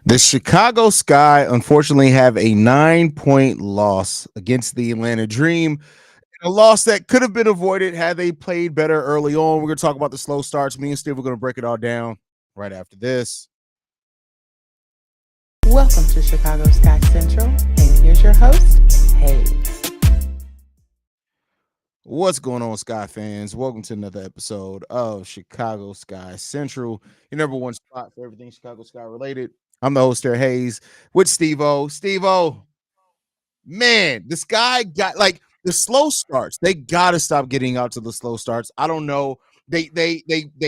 The Chicago Sky unfortunately have a 9-point loss against the Atlanta Dream. A loss that could have been avoided had they played better early on. We're going to talk about the slow starts. Me and Steve are going to break it all down right after this. Welcome to Chicago Sky Central, and here's your host, Haize. What's going on, Sky fans? Welcome to another episode of Chicago Sky Central, your number one spot for everything Chicago Sky related. I'm the host there, Haize, with Steve-O. Steve-O, man, this guy got like the slow starts. They gotta stop getting out to the slow starts. I don't know. They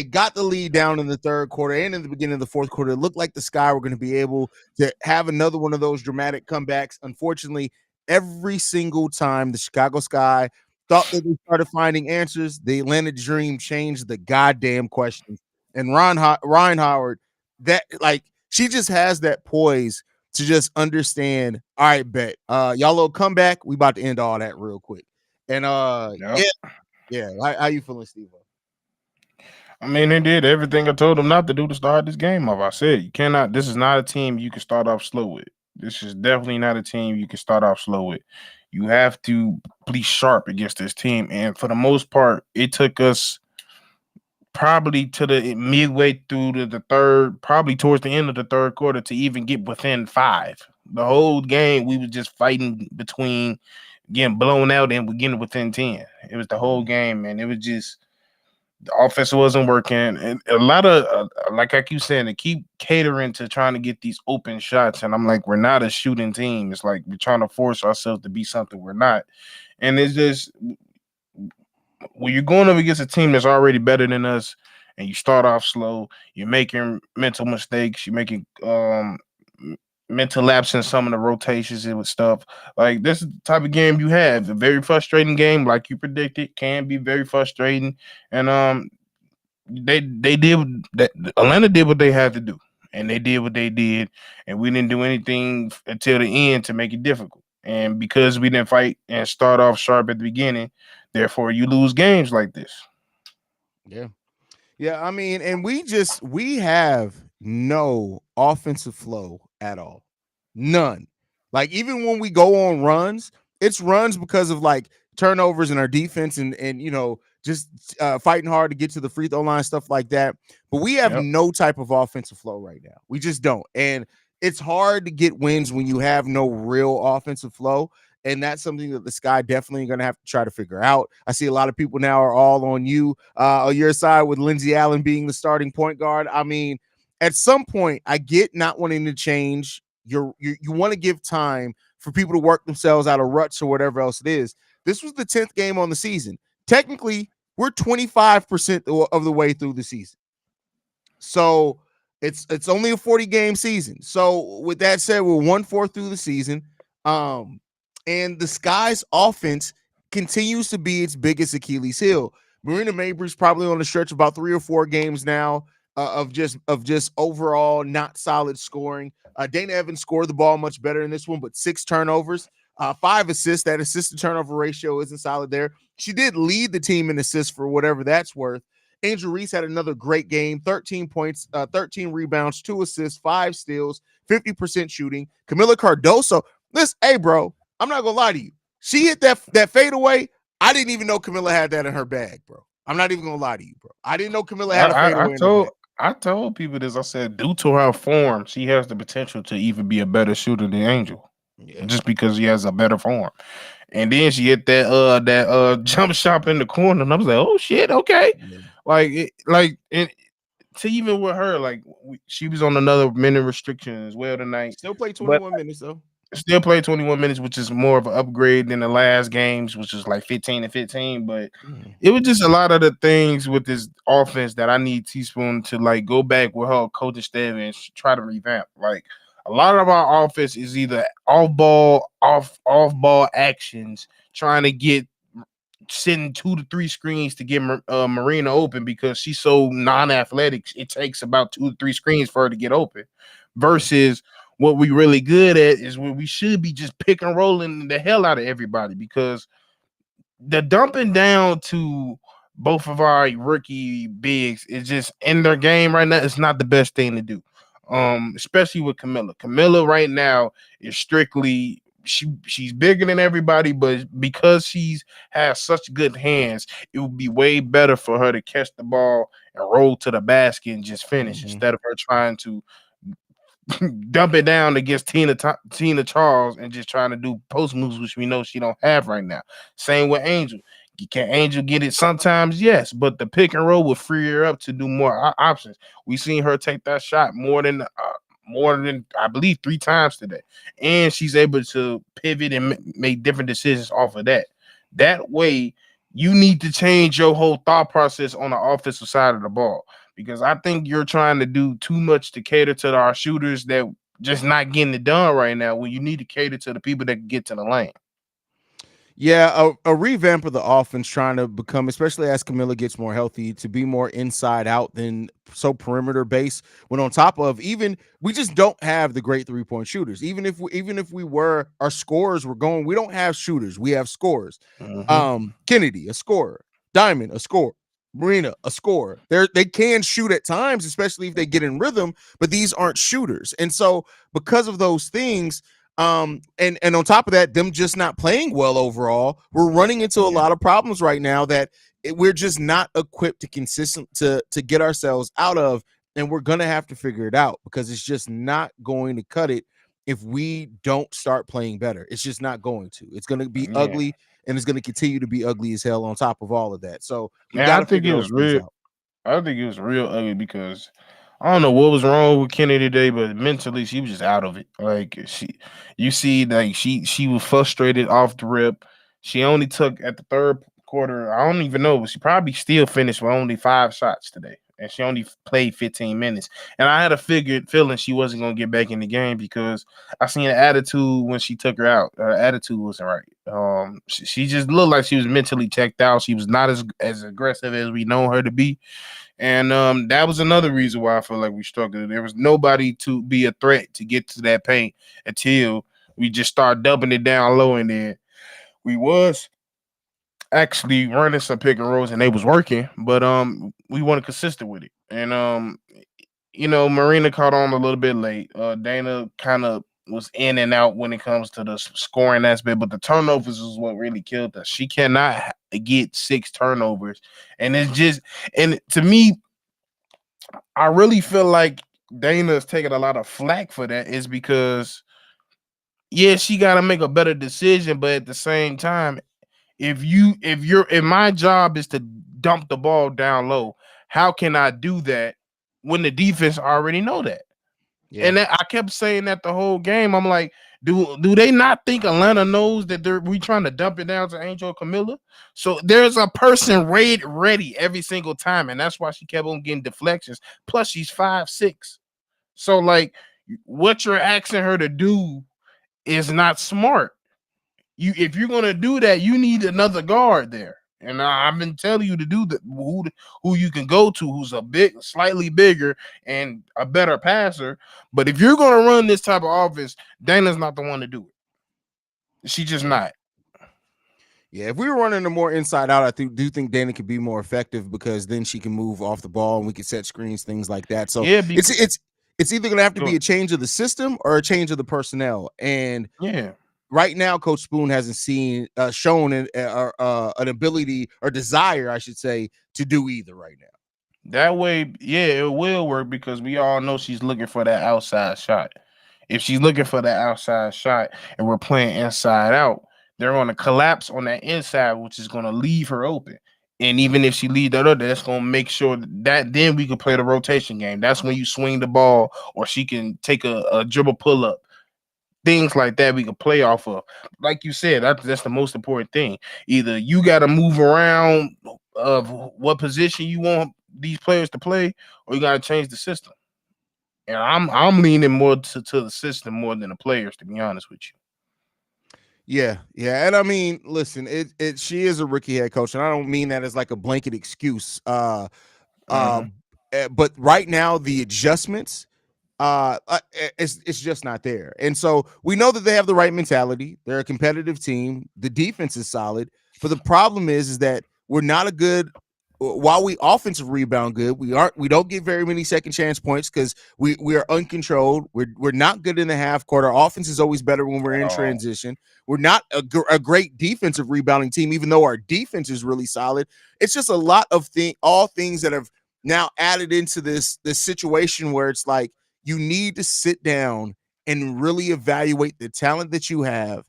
got the lead down in the third quarter and in the beginning of the fourth quarter. It looked like the Sky were going to be able to have another one of those dramatic comebacks. Unfortunately, every single time the Chicago Sky thought that they started finding answers, the Atlanta Dream changed the goddamn questions. And Ryan Howard, that like she just has that poise to just understand. All right, bet. Y'all little comeback. We about to end all that real quick. And Yep. yeah. How you feeling, Steve? I mean, they did everything I told them not to do to start this game off. I said, you cannot, this is not a team you can start off slow with. This is definitely not a team you can start off slow with. You have to be sharp against this team. And for the most part, it took us probably to the midway through the third, probably towards the end of the third quarter to even get within 5. The whole game, we was just fighting between getting blown out and we getting within 10. It was the whole game, man. It was just the offense wasn't working, and a lot of like I keep saying, they keep catering to trying to get these open shots, and I'm like, we're not a shooting team. It's like we're trying to force ourselves to be something we're not, and it's just when you're going up against a team that's already better than us, and you start off slow, you're making mental mistakes, you're making mental lapse in some of the rotations and with stuff. Like this is the type of game you have. A very frustrating game, like you predicted, can be very frustrating. And they did that. Atlanta did what they had to do, and they did what they did, and we didn't do anything until the end to make it difficult. And because we didn't fight and start off sharp at the beginning, therefore you lose games like this. Yeah. Yeah, I mean, and we have no offensive flow at all. None. Like even when we go on runs, it's runs because of like turnovers in our defense and just fighting hard to get to the free throw line, stuff like that. But we have Yep. no type of offensive flow right now. We just don't. And it's hard to get wins when you have no real offensive flow. And that's something that the Sky definitely going to have to try to figure out. I see a lot of people now are all on your side with Lindsey Allen being the starting point guard. I mean, at some point, I get not wanting to change. You want to give time for people to work themselves out of ruts or whatever else it is. This was the 10th game on the season. Technically, we're 25% of the way through the season. So it's only a 40-game season. So with that said, we're 1/4 through the season. And the Sky's offense continues to be its biggest Achilles heel. Marina Mabrey's probably on a stretch of about 3 or 4 games now of just overall not solid scoring. Dana Evans scored the ball much better in this one, but 6 turnovers, 5 assists. That assist to turnover ratio isn't solid there. She did lead the team in assists for whatever that's worth. Angel Reese had another great game, 13 points, 13 rebounds, 2 assists, 5 steals, 50% shooting. Camila Cardoso, listen, hey, bro, I'm not going to lie to you. She hit that fadeaway. I didn't even know Camilla had that in her bag, bro. I'm not even going to lie to you, bro. I didn't know Camilla I, had a I, I fadeaway in her told bag. I told people this. I said, due to her form, she has the potential to even be a better shooter than Angel, Yeah. just because he has a better form. And then she hit that jump shot in the corner, and I was like, oh shit, okay. Yeah. And to even with her, like she was on another minute restriction as well tonight, Still play but 21 minutes, though. still played 21 minutes, which is more of an upgrade than the last games, which is like 15 and 15. But Mm. it was just a lot of the things with this offense that I need Teaspoon to like go back with her coaching staff and try to revamp. Like a lot of our offense is either off ball actions, trying to get sending 2 to 3 screens to get Marina open because she's so non-athletic. It takes about 2 to 3 screens for her to get open. Versus what we really good at is when we should be just pick and rolling the hell out of everybody, because the dumping down to both of our rookie bigs is just in their game right now. It's not the best thing to do. especially with Camilla. Camilla right now is strictly she's bigger than everybody, but because she's has such good hands, it would be way better for her to catch the ball and roll to the basket and just finish Mhm. instead of her trying to dump it down against Tina Charles and just trying to do post moves, which we know she don't have right now. Same with Angel. Can Angel get it sometimes? Yes, but the pick and roll will free her up to do more options. We seen her take that shot more than I believe 3 times today, and she's able to pivot and make different decisions off of that. That way, you need to change your whole thought process on the offensive side of the ball because I think you're trying to do too much to cater to our shooters that just not getting it done right now when you need to cater to the people that can get to the lane. Yeah, a revamp of the offense trying to become, especially as Camilla gets more healthy, to be more inside out than so perimeter based. When on top of even we just don't have the great 3-point shooters. Even if we were our scorers were going, we don't have shooters. We have scorers. Mhm. Kennedy, a scorer. Diamond, a scorer. Marina, a scorer. They can shoot at times, especially if they get in rhythm, but these aren't shooters. And so because of those things, and on top of that, them just not playing well overall, we're running into a Yeah. lot of problems right now that we're just not equipped to consistent to get ourselves out of, and we're gonna have to figure it out because it's just not going to cut it if we don't start playing better. It's just not going to. It's going to be Yeah. ugly, and it's going to continue to be ugly as hell on top of all of that. So we And got I to think figure it those was things real. out. I think it was real ugly because I don't know what was wrong with Kenny today, but mentally she was just out of it. Like you see, like she was frustrated off the rip. She only took at the third quarter. I don't even know, but she probably still finished with only 5 shots today, and she only played 15 minutes. And I had a figured feeling she wasn't gonna get back in the game because I seen an attitude when she took her out. Her attitude wasn't right. She just looked like she was mentally checked out. She was not as aggressive as we know her to be, and that was another reason why I feel like we struggled. There was nobody to be a threat to get to that paint until we just started dumping it down low, and then we was actually running some pick and rolls, and they was working, but we weren't consistent with it. And Marina caught on a little bit late. Dana kind of was in and out when it comes to the scoring aspect, but the turnovers is what really killed us. She cannot get 6 turnovers, and it's just and to me, I really feel like Dana's taking a lot of flack for that is because yeah, she got to make a better decision, but at the same time, if my job is to dump the ball down low, how can I do that when the defense already know that? Yeah. And I kept saying that the whole game. I'm like, do they not think Atlanta knows that we trying to dump it down to Angel Camilla? So there's a person ready every single time, and that's why she kept on getting deflections. Plus, she's 5'6". So like, what you're asking her to do is not smart. If you're gonna do that, you need another guard there. And I've been telling you to do that. Who you can go to, who's slightly bigger and a better passer. But if you're gonna run this type of offense, Dana's not the one to do it. She just Yeah. not. Yeah, if we were running a more inside out, do think Dana could be more effective because then she can move off the ball and we can set screens, things like that. So Yeah, it's because it's it's either going to have to be a change of the system or a change of the personnel. And yeah, right now, Coach Spoon hasn't shown an ability or desire, I should say, to do either right now. that way, yeah, it will work because we all know she's looking for that outside shot. If she's looking for that outside shot and we're playing inside out, they're going to collapse on that inside, which is going to leave her open. And even if she leaves that other, that's going to make sure that then we can play the rotation game. That's when you swing the ball or she can take a dribble pull up. Things like that we can play off of. Like you said, that's the most important thing. Either you got to move around of what position you want these players to play, or you got to change the system. And I'm leaning more to the system more than the players, to be honest with you. Yeah, and I mean, listen, she is a rookie head coach, and I don't mean that as like a blanket excuse. Uh, Mm-hmm. but right now the adjustments, it's just not there, and so we know that they have the right mentality. They're a competitive team. The defense is solid, but the problem is that while we offensive rebound good, we don't get very many second chance points because we are uncontrolled. We're not good in the half court. Our offense is always better when we're in transition. We're not a great defensive rebounding team, even though our defense is really solid. It's just a lot of all things that have now added into this situation where it's like you need to sit down and really evaluate the talent that you have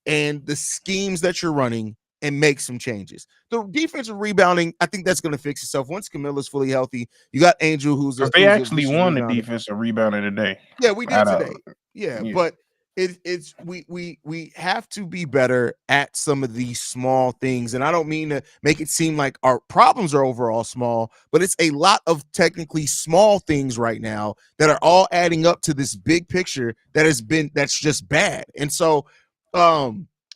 and the schemes that you're running and make some changes. The defensive rebounding, I think that's going to fix itself once Camilla's fully healthy. You got Angel, who's a actually vicious won the rebounder. defensive rebounder today. Yeah, we did today. Yeah, but it's we have to be better at some of these small things, and I don't mean to make it seem like our problems are overall small, but it's a lot of technically small things right now that are all adding up to this big picture that's just bad. And so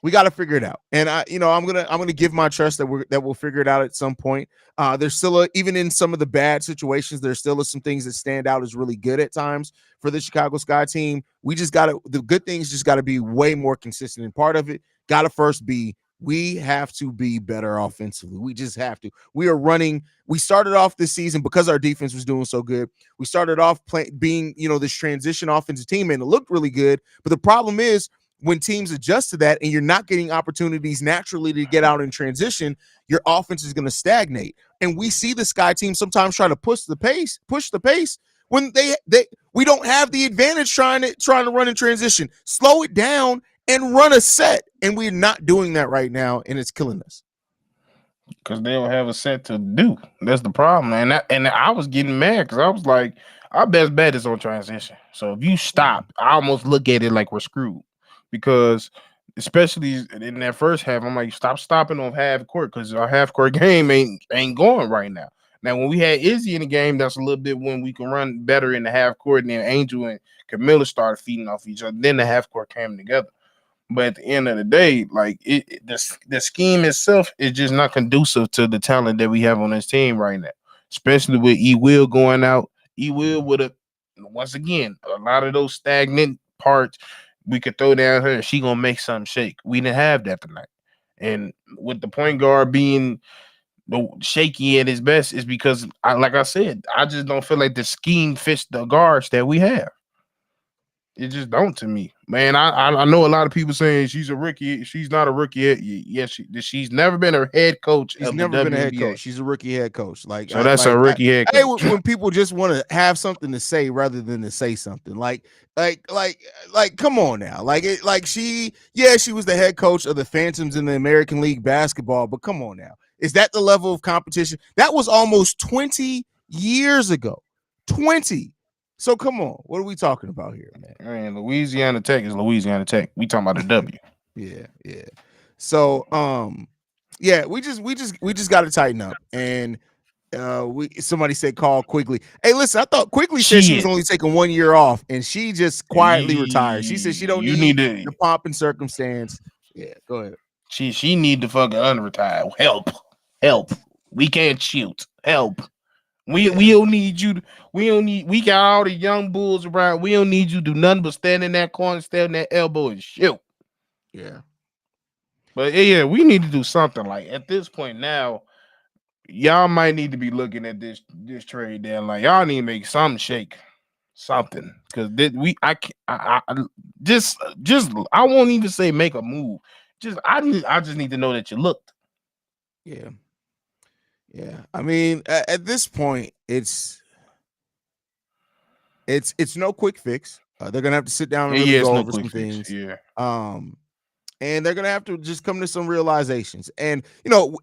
we got to figure it out. And I'm gonna give my trust that we'll figure it out at some point. There's still even in some of the bad situations, there's still some things that stand out as really good at times for the Chicago Sky team. The good things just got to be way more consistent. And part of it got to first be, we have to be better offensively. We just have to. We started off this season because our defense was doing so good. We started off being, this transition offensive team, and it looked really good. But the problem is, when teams adjust to that and you're not getting opportunities naturally to get out in transition, your offense is going to stagnate. And we see the Sky team sometimes try to push the pace when we don't have the advantage trying to run in transition. Slow it down and run a set. And we're not doing that right now, and it's killing us. Because they don't have a set to do. That's the problem. And I was getting mad because I was like, our best bet is on transition. So if you stop, I almost look at it like we're screwed. Because especially in that first half, I'm like, stop stopping on half court, because our half court game ain't going right now. Now, when we had Izzy in the game, that's a little bit when we can run better in the half court, and then Angel and Camilla started feeding off each other. Then the half court came together. But at the end of the day, like the scheme itself is just not conducive to the talent that we have on this team right now, especially with E Will going out. E Will would have, once again, a lot of those stagnant parts we could throw down her and she gonna make something shake. We didn't have that tonight. And with the point guard being the shaky at his best, is because, like I said, I just don't feel like the scheme fits the guards that we have. It just don't to me, man. I know a lot of people saying she's a rookie. She's not a rookie yet. Yes, she's never been a head coach. She's never been a head coach. She's a rookie head coach. Like, so that's a rookie head coach. When people just want to have something to say rather than to say something, like, come on now. She was the head coach of the Phantoms in the American League basketball, but come on now. Is that the level of competition? That was almost 20 years ago. 20. So come on, what are we talking about here, man? Louisiana Tech is Louisiana Tech. We talking about a W. Yeah. So we just got to tighten up. And somebody said call Quigley. Hey, listen, I thought Quigley said she was only taking 1 year off, and she just quietly retired. She said she don't need the pomp and circumstance. Yeah, go ahead. She need to fucking unretire. Help. We can't shoot. Help. We don't need you. We got all the young bulls around. We don't need you to do nothing but stand in that corner, stand in that elbow, and shoot. Yeah. But yeah, we need to do something. Like, at this point now, y'all might need to be looking at this trade down. Like, y'all need to make something shake. Something. Because I won't even say make a move. I just need to know that you looked. Yeah. Yeah, I mean, at this point, it's no quick fix. They're gonna have to sit down and really go over some things. Yeah. And they're gonna have to just come to some realizations. And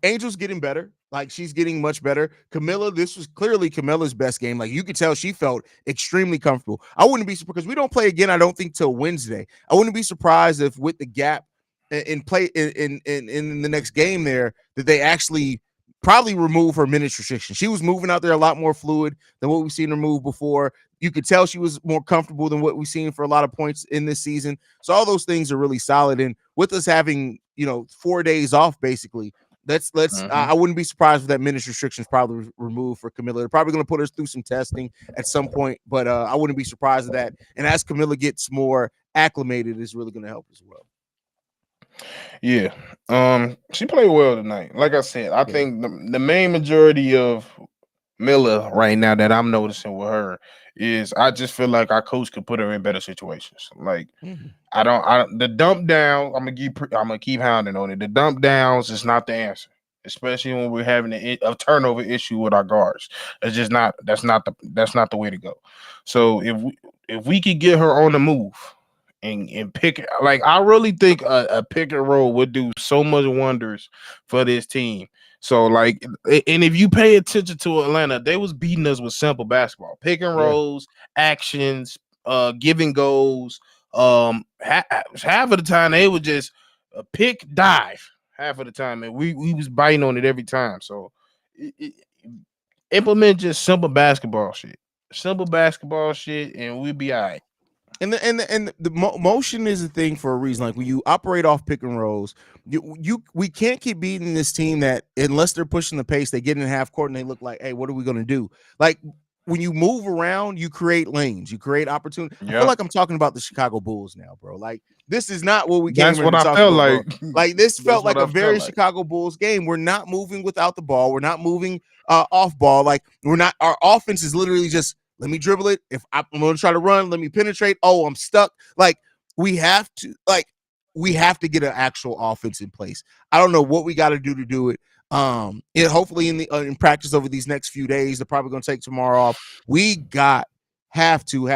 Angel's getting better. Like, she's getting much better. Camilla, this was clearly Camilla's best game. Like, you could tell she felt extremely comfortable. I wouldn't be surprised, because we don't play again, I don't think, till Wednesday. I wouldn't be surprised if with the gap in play in the next game there, that they actually probably remove her minutes restriction. She was moving out there a lot more fluid than what we've seen her move before. You could tell she was more comfortable than what we've seen for a lot of points in this season. So all those things are really solid. And with us having, 4 days off, basically, I wouldn't be surprised if that minutes restriction is probably removed for Camilla. They're probably going to put us through some testing at some point, but I wouldn't be surprised at that. And as Camilla gets more acclimated, it's really going to help as well. Yeah. She played well tonight. Like I said, I Yeah. think the main majority of Miller right now that I'm noticing with her is I just feel like our coach could put her in better situations. Like Mhm. I the dump down. I'm gonna keep hounding on it. The dump downs is not the answer, especially when we're having a turnover issue with our guards. It's just not. That's not the way to go. So if we could get her on the move and pick, like, I really think a pick and roll would do so much wonders for this team. So like, and if you pay attention to Atlanta, they was beating us with simple basketball, pick and Yeah. rolls, actions, giving goals. Half of the time they would just pick dive. Half of the time, and we was biting on it every time. So it, implement just simple basketball shit, and we'll be all right. And the motion is a thing for a reason. Like when you operate off pick and rolls, we can't keep beating this team that unless they're pushing the pace, they get in half court and they look like, hey, what are we going to do? Like when you move around, you create lanes, you create opportunity. I feel Yep, like I'm talking about the Chicago Bulls now, bro. Like this is not what we came that's here what to I talk felt about, like. bro. Like this That's felt what like a I felt very like. Chicago Bulls game. We're not moving without the ball. We're not moving off ball. Like we're not. Our offense is literally just let me dribble it. If I'm going to try to run, let me penetrate. Oh, I'm stuck. Like we have to get an actual offense in place. I don't know what we got to do it. Hopefully in practice over these next few days, they're probably going to take tomorrow off. We got have to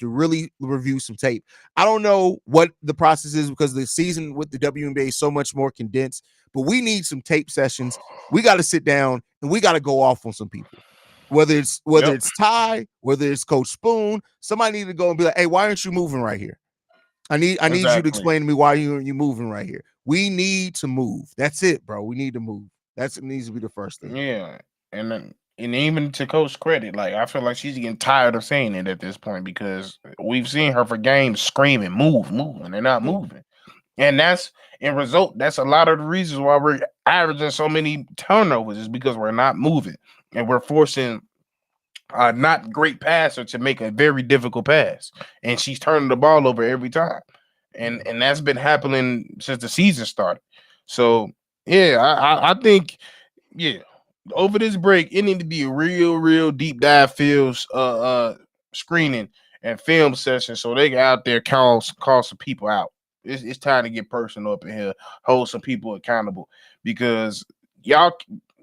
really review some tape. I don't know what the process is because the season with the WNBA is so much more condensed, but we need some tape sessions. We got to sit down and we got to go off on some people. Whether Yep, it's Ty, whether it's Coach Spoon, somebody need to go and be like, "Hey, why aren't you moving right here? I need you to exactly. explain to me why you moving right here. We need to move. That's it, bro. We need to move. That's it needs to be the first thing. Yeah, and even to Coach credit, like, I feel like she's getting tired of saying it at this point because we've seen her for games screaming, "Move, move," and they're not Yeah. moving. And that's in result. That's a lot of the reasons why we're averaging so many turnovers is because we're not moving and we're forcing a not great passer to make a very difficult pass, and she's turning the ball over every time, Yeah. and that's been happening since the season started. So yeah, I think, yeah, over this break it need to be a real deep dive fields screening and film session so they can out there call some people out. It's time to get personal up in here, hold some people accountable because y'all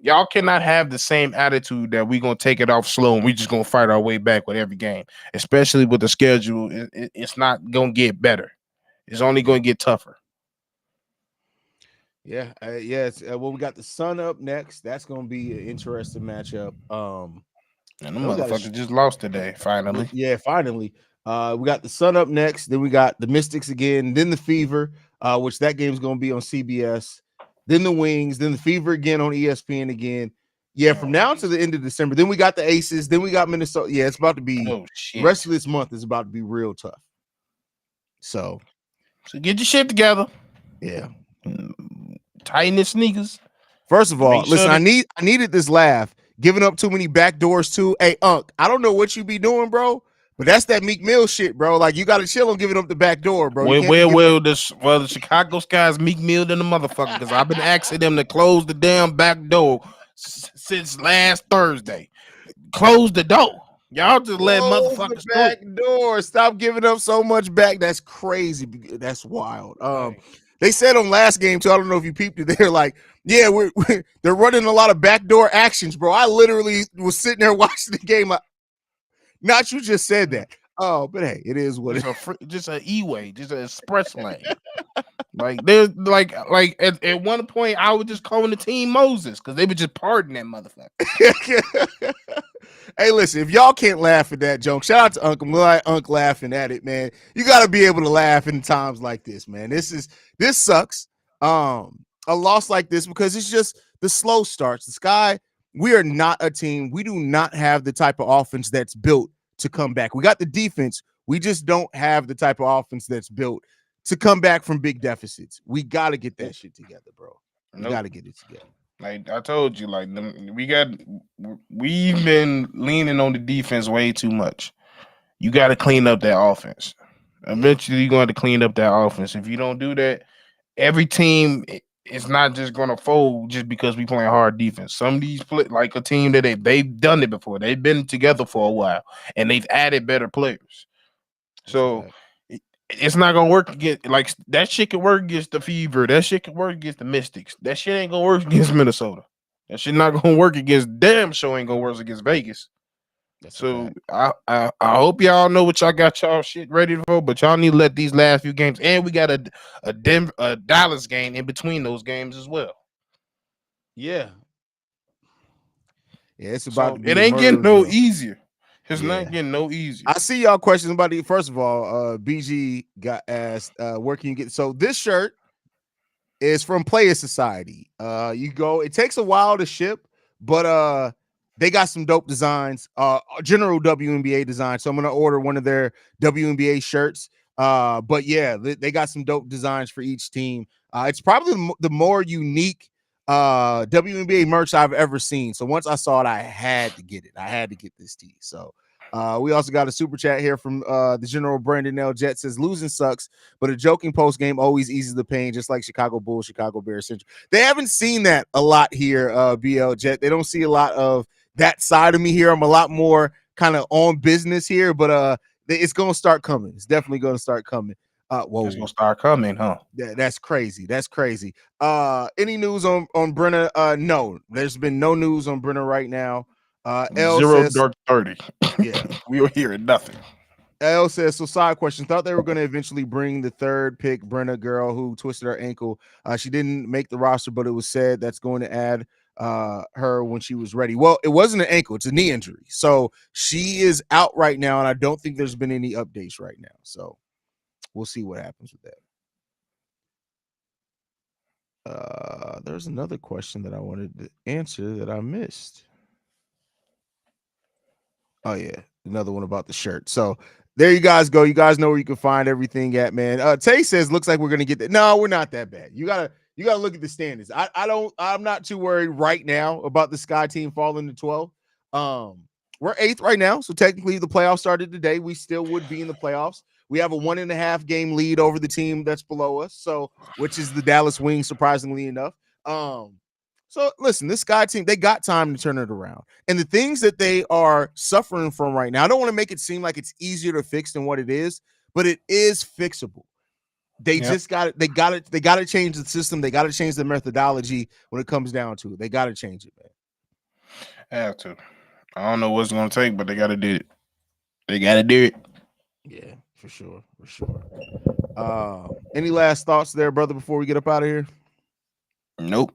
y'all cannot have the same attitude that we gonna take it off slow and we just gonna fight our way back with every game, especially with the schedule. It's not gonna get better. It's only Yeah. gonna get tougher. Yeah. Yes. Well, we got the Sun up next. That's going to be an interesting matchup. And the Then we got motherfucker just lost today, finally. yeah, finally. We got the Sun up next. Then we got the Mystics again. Then the Fever, which that game's going to be on CBS. Then the Wings. Then the Fever again on ESPN again. Yeah, from Oh, now to the end of December. Then we got the Aces. Then we got Minnesota. Yeah, it's about to be oh the rest shit. of this month is about to be real tough. So So get your shit together. yeah. Tighten your sneakers. First of all, Make sure listen, I that needed this laugh. Giving up too many back doors too. Hey, Unc, I don't know what you be doing, bro, but that's that Meek Mill shit, bro. Like you got to chill on giving up the back door, bro. You well, can't be well, giving up. well, the Chicago Sky's Meek Mill than the motherfucker because I've been asking them to close the damn back door since last Thursday. Close the door. Y'all just let Close the motherfuckers through. back door. Stop giving up so much back. That's crazy. That's wild. Dang. They said on last game too. I don't know if you peeped it. They're like, yeah, they're running a lot of backdoor actions, bro. I literally was sitting there watching the game. Not you just said that. Oh, but hey, it is what it Just a e-way, just an express lane. Like there's like at one point I was just calling the team Moses because they were just pardoning that motherfucker. Hey, listen, if y'all can't laugh at that joke, shout out to Unc. I'm glad Unc laughing at it, man. You got to be able to laugh in times like this, man. This sucks. A loss like this because it's just the slow starts. The Sky, we are not a team. We do not have the type of offense that's built to come back. We got the defense. We just don't have the type of offense that's built to come back from big deficits. We got to get that shit together, bro. We Nope. got to get it together. Like I told you, like we've been leaning on the defense way too much. You got to clean up that offense. Yeah. Eventually, you're going to clean up that offense. If you don't do that, every team is not just gonna fold just because we playing hard defense. Some of these play like a team that they've done it before. They've been together for a while and they've added better players. That's a So fact. it's not gonna work against like that shit can work against the Fever. That shit can work against the Mystics. That shit ain't gonna work against Minnesota. That shit not gonna work against damn show ain't gonna work against Vegas. That's a So fact. I hope y'all know what y'all got y'all shit ready for, but y'all need to let these last few games, and we got a Dallas game in between those games as well. Yeah. Yeah, it's about So to be it a ain't getting murder no drill. easier. It's not Yeah. getting no easier. I see y'all questions about it. First of all, BG got asked, where can you get so this shirt is from Player Society. You go, it takes a while to ship, but they got some dope designs, general WNBA design. So I'm gonna order one of their WNBA shirts. But yeah, they got some dope designs for each team. It's probably the more unique WNBA merch I've ever seen. So once I saw it, I had to get it. I had to get this tee. So we also got a super chat here from the General Brandon L. Jet says losing sucks, but a joking post game always eases the pain, just like Chicago Bulls, Chicago Bears Central. They haven't seen that a lot here, BL Jet. They don't see a lot of that side of me here. I'm a lot more kind of on business here, but it's gonna start coming. It's definitely gonna start coming. Whoa, It's gonna start coming, huh? that's crazy. That's crazy. Any news on Brenner? No, there's been no news on Brenner right now. L Zero says, dark 30. yeah. We were hearing nothing. L says, so side question. Thought they were going to eventually bring the third pick, Brenna girl who twisted her ankle. She didn't make the roster, but it was said that's going to add her when she was ready. Well, it wasn't an ankle, it's a knee injury. So she is out right now, and I don't think there's been any updates right now. So we'll see what happens with that. There's another question that I wanted to answer that I missed. Oh yeah, another one about the shirt. So there you guys go. You guys know where you can find everything at, man. Tay says looks like we're gonna get that. No, we're not that bad. You gotta look at the standings. I'm not too worried right now about the Sky team falling to 12. We're 8th right now, so technically the playoffs started today. We still would be in the playoffs. We have a 1.5 game lead over the team that's below us, so which is the Dallas Wings, surprisingly enough. So listen, this Sky team, they got time to turn it around. And the things that they are suffering from right now, I don't want to make it seem like it's easier to fix than what it is, but it is fixable. They just got it. They got to change the system. They got to change the methodology when it comes down to it. They got to change it, man. Have to. I don't know what's gonna take, but they gotta do it. They gotta do it. Yeah, for sure. For sure. Any last thoughts there, brother, before we get up out of here? Nope.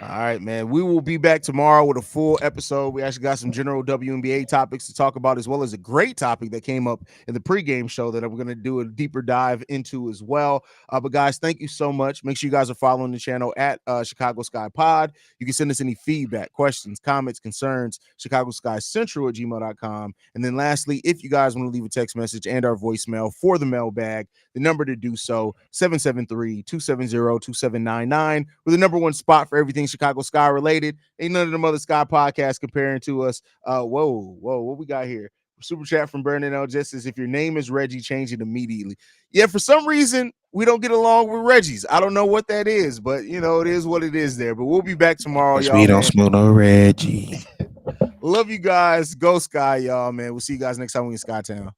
All right, man. We will be back tomorrow with a full episode. We actually got some general WNBA topics to talk about, as well as a great topic that came up in the pregame show that I'm going to do a deeper dive into as well. But guys, thank you so much. Make sure you guys are following the channel at Chicago Sky Pod. You can send us any feedback, questions, comments, concerns, Chicago Sky Central at gmail.com. And then lastly, if you guys want to leave a text message and our voicemail for the mailbag, the number to do so, 773-270-2799. We're the number one spot for everything Chicago Sky related. Ain't none of them other Sky podcasts comparing to us. Whoa, what we got here? Super chat from Brandon L. Just says, if your name is Reggie, change it immediately. Yeah, for some reason, we don't get along with Reggie's. I don't know what that is, but you know, it is what it is there. But we'll be back tomorrow, y'all. We don't smoke no Reggie. Love you guys. Go Sky, y'all, man. We'll see you guys next time we in Skytown.